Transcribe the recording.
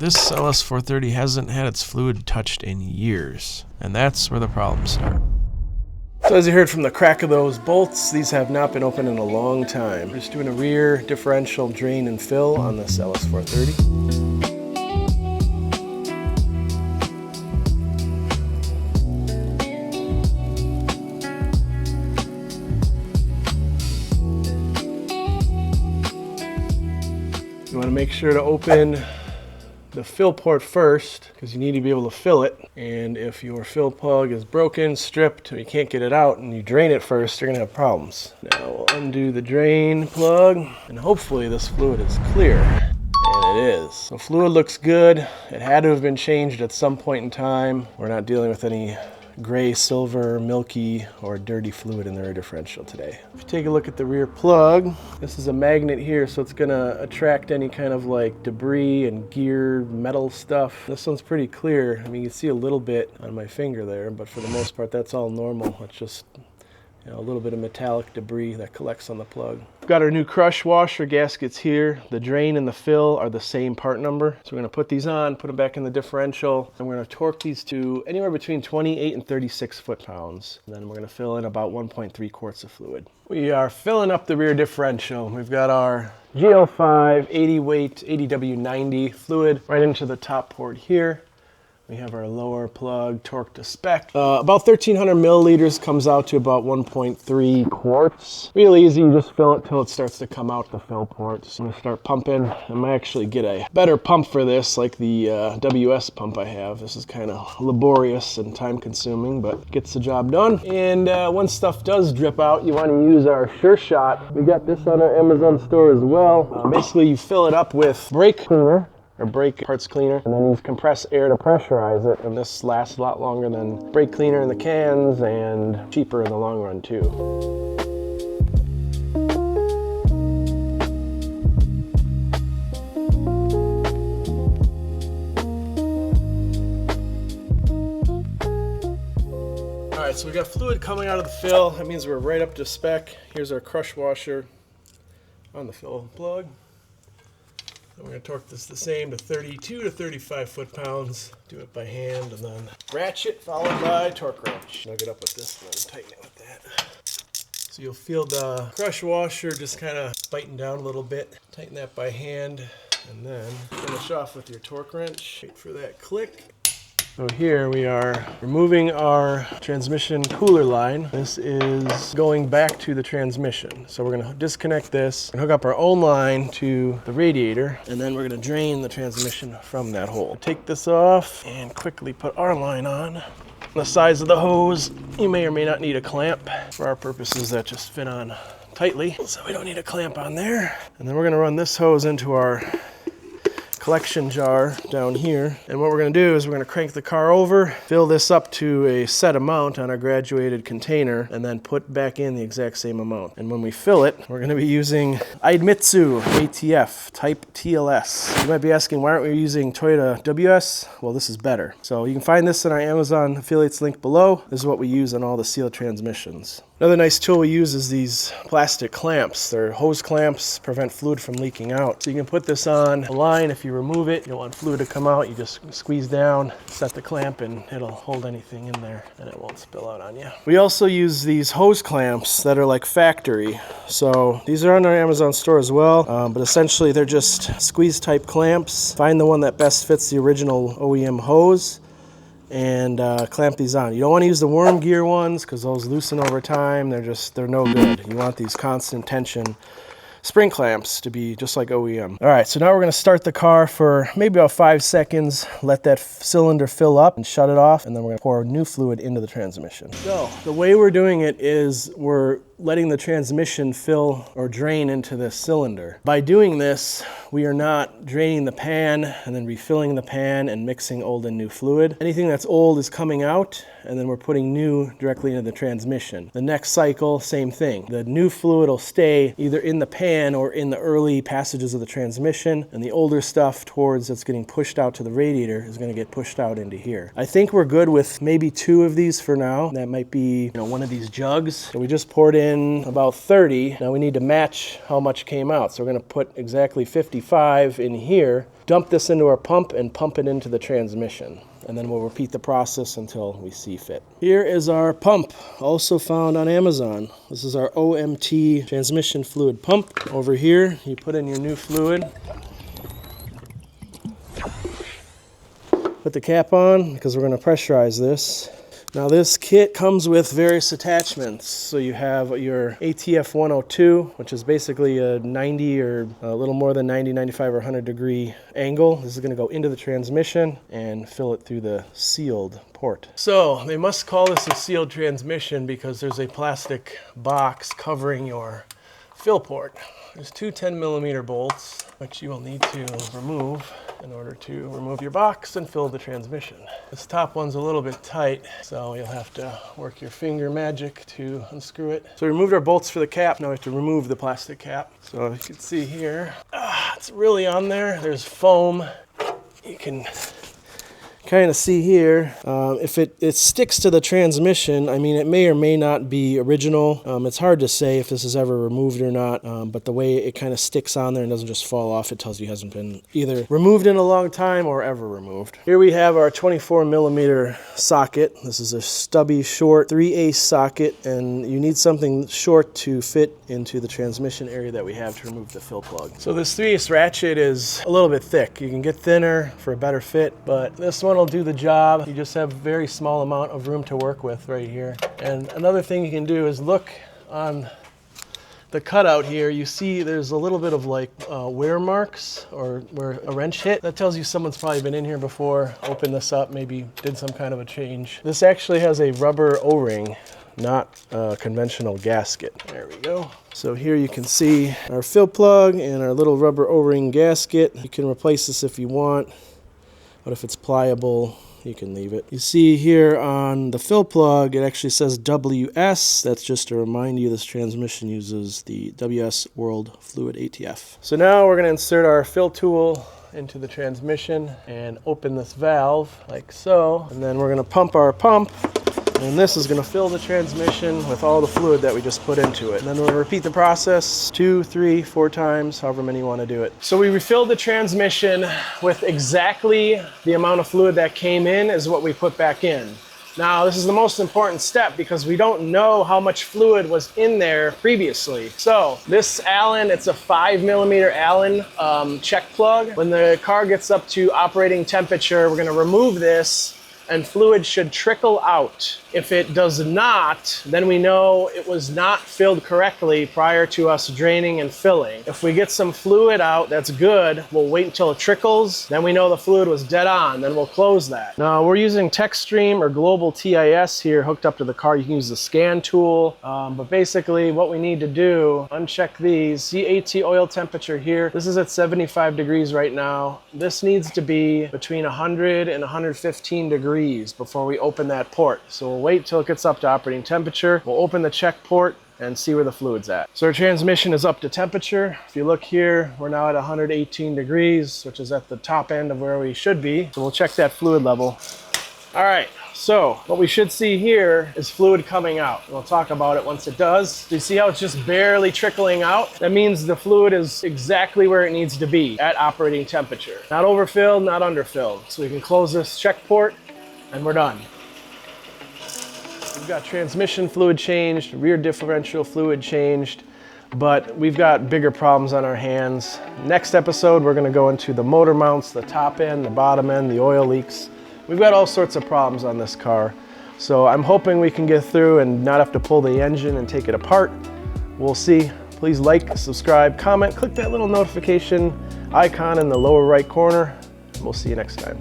This LS430 hasn't had its fluid touched in years, and that's where the problems start. So as you heard from the crack of those bolts, these have not been open in a long time. We're just doing a rear differential drain and fill on this LS430. You want to make sure to open the fill port first because you need to be able to fill it. And if your fill plug is broken, stripped, or you can't get it out and you drain it first, you're going to have problems. Now we'll undo the drain plug and hopefully this fluid is clear. And it is. So fluid looks good. It had to have been changed at some point in time. We're not dealing with any gray, silver, milky, or dirty fluid in the rear differential today. If you take a look at the rear plug, this is a magnet here, so it's gonna attract any kind of like debris and gear, metal stuff. This one's pretty clear. I mean, you can see a little bit on my finger there, but for the most part, that's all normal. It's just, you know, a little bit of metallic debris that collects on the plug. We've got our new crush washer gaskets here. The drain and the fill are the same part number. So we're gonna put these on, put them back in the differential, and we're gonna torque these to anywhere between 28 and 36 foot-pounds. And then we're gonna fill in about 1.3 quarts of fluid. We are filling up the rear differential. We've got our GL5 80 weight 80W90 fluid right into the top port here. We have our lower plug torqued to spec. About 1,300 milliliters comes out to about 1.3 quarts. Real easy, you just fill it till it starts to come out the fill port. So I'm gonna start pumping. I might actually get a better pump for this, like the WS pump I have. This is kind of laborious and time consuming, but gets the job done. And once stuff does drip out, you wanna use our Sure Shot. We got this on our Amazon store as well. Basically, you fill it up with brake cleaner, or brake parts cleaner, and then use compressed air to pressurize it, and this lasts a lot longer than brake cleaner in the cans and cheaper in the long run too. All right, so we got fluid coming out of the fill. That means we're right up to spec. Here's our crush washer on the fill plug. We're going to torque this the same to 32 to 35 foot-pounds. Do it by hand and then ratchet followed by torque wrench. Snug it up with this and then tighten it with that. So you'll feel the crush washer just kind of biting down a little bit. Tighten that by hand and then finish off with your torque wrench. Wait for that click. So here we are removing our transmission cooler line. This is going back to the transmission. So we're gonna disconnect this and hook up our own line to the radiator, and then we're gonna drain the transmission from that hole. Take this off and quickly put our line on. The size of the hose, you may or may not need a clamp. For our purposes, that just fit on tightly, so we don't need a clamp on there. And then we're gonna run this hose into our collection jar down here, and what we're going to do is we're going to crank the car over, fill this up to a set amount on our graduated container, and then put back in the exact same amount. And when we fill it, we're going to be using Idemitsu ATF Type TLS. You might be asking, why aren't we using Toyota WS? Well, this is better. So you can find this in our Amazon affiliates link below. This is what we use on all the sealed transmissions. Another nice tool we use is these plastic clamps. They're hose clamps, prevent fluid from leaking out. So you can put this on a line. If you remove it, you don't want fluid to come out, you just squeeze down, set the clamp, and it'll hold anything in there and it won't spill out on you. We also use these hose clamps that are like factory. So these are on our Amazon store as well, but essentially they're just squeeze type clamps. Find the one that best fits the original OEM hose and clamp these on. You don't want to use the worm gear ones because those loosen over time. They're no good. You want these constant tension spring clamps to be just like OEM. All right, so now we're going to start the car for maybe about 5 seconds, let that cylinder fill up and shut it off, and then we're going to pour new fluid into the transmission. So the way we're doing it is we're letting the transmission fill or drain into this cylinder. By doing this, we are not draining the pan and then refilling the pan and mixing old and new fluid. Anything that's old is coming out, and then we're putting new directly into the transmission. The next cycle, same thing. The new fluid will stay either in the pan or in the early passages of the transmission, and the older stuff towards that's getting pushed out to the radiator is going to get pushed out into here. I think we're good with maybe 2 of these for now. That might be, one of these jugs. So we just poured in in about 30. Now we need to match how much came out. So we're gonna put exactly 55 in here, dump this into our pump and pump it into the transmission. And then we'll repeat the process until we see fit. Here is our pump, also found on Amazon. This is our OMT transmission fluid pump. Over here, you put in your new fluid. Put the cap on because we're going to pressurize this. Now this kit comes with various attachments. So you have your ATF 102, which is basically a 90 or a little more than 90, 95 or 100 degree angle. This is going to go into the transmission and fill it through the sealed port. So they must call this a sealed transmission because there's a plastic box covering your fill port. There's two 10mm bolts, which you will need to remove in order to remove your box and fill the transmission. This top one's a little bit tight, so you'll have to work your finger magic to unscrew it. So we removed our bolts for the cap. Now we have to remove the plastic cap. So you can see here, it's really on there. There's foam. You can kind of see here, if it sticks to the transmission, I mean, it may or may not be original. It's hard to say if this is ever removed or not, but the way it kind of sticks on there and doesn't just fall off, it tells you it hasn't been either removed in a long time or ever removed. Here we have our 24mm socket. This is a stubby, short 3/8 socket, and you need something short to fit into the transmission area that we have to remove the fill plug. So this 3/8 ratchet is a little bit thick. You can get thinner for a better fit, but this one will do the job. You just have a very small amount of room to work with right here. And another thing you can do is look on the cutout here. You see there's a little bit of like wear marks or where a wrench hit. That tells you someone's probably been in here before, opened this up, maybe did some kind of a change. This actually has a rubber O-ring, not a conventional gasket. There we go. So here you can see our fill plug and our little rubber O-ring gasket. You can replace this if you want, but if it's pliable, you can leave it. You see here on the fill plug, it actually says WS. That's just to remind you this transmission uses the WS World Fluid ATF. So now we're going to insert our fill tool into the transmission and open this valve like so. And then we're going to pump our pump. And this is going to fill the transmission with all the fluid that we just put into it. And then we'll repeat the process 2, 3, 4 times, however many you want to do it. So we refilled the transmission with exactly the amount of fluid that came in is what we put back in. Now, this is the most important step because we don't know how much fluid was in there previously. So this Allen, it's a 5mm Allen check plug. When the car gets up to operating temperature, we're going to remove this and fluid should trickle out. If it does not, then we know it was not filled correctly prior to us draining and filling. If we get some fluid out, that's good. We'll wait until it trickles. Then we know the fluid was dead on. Then we'll close that. Now we're using TechStream or Global TIS here hooked up to the car. You can use the scan tool. But basically what we need to do, uncheck these. See AT oil temperature here. This is at 75 degrees right now. This needs to be between 100 and 115 degrees before we open that port. So we'll wait till it gets up to operating temperature. We'll open the check port and see where the fluid's at. So our transmission is up to temperature. If you look here, we're now at 118 degrees, which is at the top end of where we should be. So we'll check that fluid level. All right, so what we should see here is fluid coming out. We'll talk about it once it does. Do you see how it's just barely trickling out? That means the fluid is exactly where it needs to be at operating temperature. Not overfilled, not underfilled. So we can close this check port and we're done. We've got transmission fluid changed, rear differential fluid changed, but we've got bigger problems on our hands. Next episode, we're gonna go into the motor mounts, the top end, the bottom end, the oil leaks. We've got all sorts of problems on this car. So I'm hoping we can get through and not have to pull the engine and take it apart. We'll see. Please like, subscribe, comment, click that little notification icon in the lower right corner. We'll see you next time.